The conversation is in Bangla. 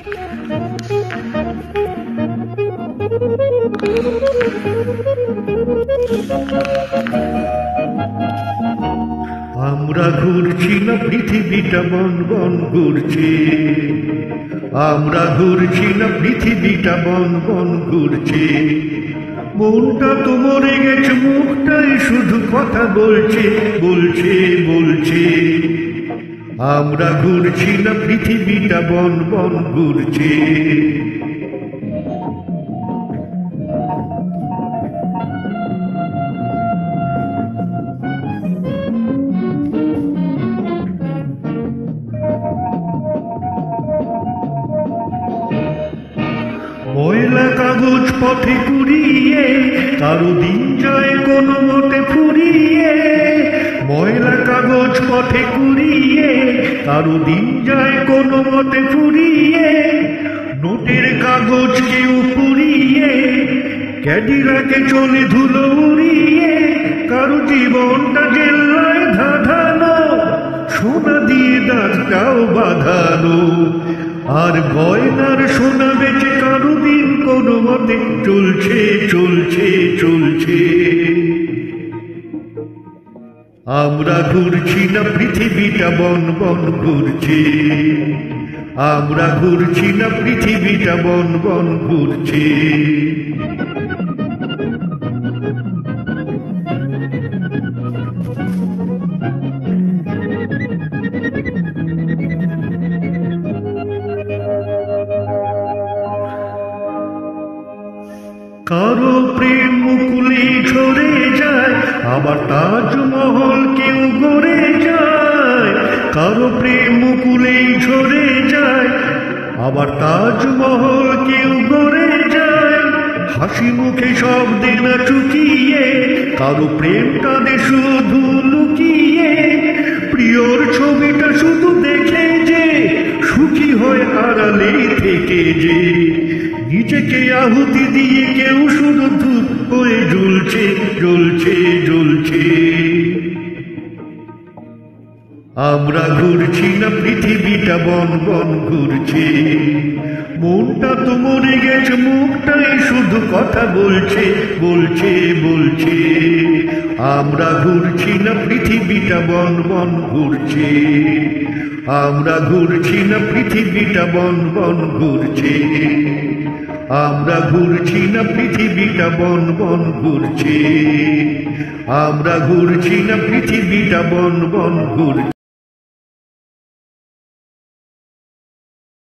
আমরা ঘুরছি না পৃথিবীটা বন বন ঘুরছে, আমরা ঘুরছি না পৃথিবীটা বন বন ঘুরছে। মনটা তো মরে গেছে, মুখটাই শুধু কথা বলছে বলছে বলছে। আমরা ঘুরছি না পৃথিবীটা বন বন ঘুরছে। ময়লা কাগজ পথে কুড়িয়ে কারো দিন যায় কোনো মতে ফুরিয়ে। ময়লা কাগজ পথে কুড়িয়ে কারো দিন যায় কোনো মতে ফুরিয়ে। নোটের কাগজ কেউ পুড়িয়ে ক্যাডিলাকে চলে ধুলো উড়িয়ে। কারো জীবনটা জেল্লায় ধাঁধানো, সোনা দিয়ে দাঁতটাও বাঁধানো। আর গয়নার সোনা বেচে কারো দিন কোনো মতে চলছে চলছে চলছে। আমরা ঘুরছি না পৃথিবীটা বন বন ঘুরছে, আমরা ঘুরছি না পৃথিবীটা বন বন ঘুরছে। কারো প্রেম মুকুলে ঝরে যায়, আবার তাজমহল কেউ গড়ে যায়। কারো প্রেম মুকুলে ঝরে যায়, আবার তাজমহল কেউ গড়ে যায়। হাসি মুখে সব দেনা চুকিয়ে কারো প্রেম কাঁদে শুধু লুকিয়ে। প্রিয়র ছবিটা শুধু দেখে যে সুখী হয় আড়ালে থেকে যে। নিজেকে আহুতি দিয়ে কেউ শুধু ধূপ হয়ে জ্বলছে জ্বলছে জ্বলছে। আমরা ঘুরছি না পৃথিবীটা বন বন ঘুরছে। মনটা তো মরে গেছে, মুখটাই শুধু কথা বলছে বলছে বলছে। আমরা ঘুরছি না পৃথিবীটা বন বন ঘুরছে, আমরা ঘুরছি না পৃথিবীটা বন বন ঘুরছে। আমরা ঘুরছি না পৃথিবীটা বন বন ঘুরছে, আমরা ঘুরছি না পৃথিবীটা বন বন ঘুরছে।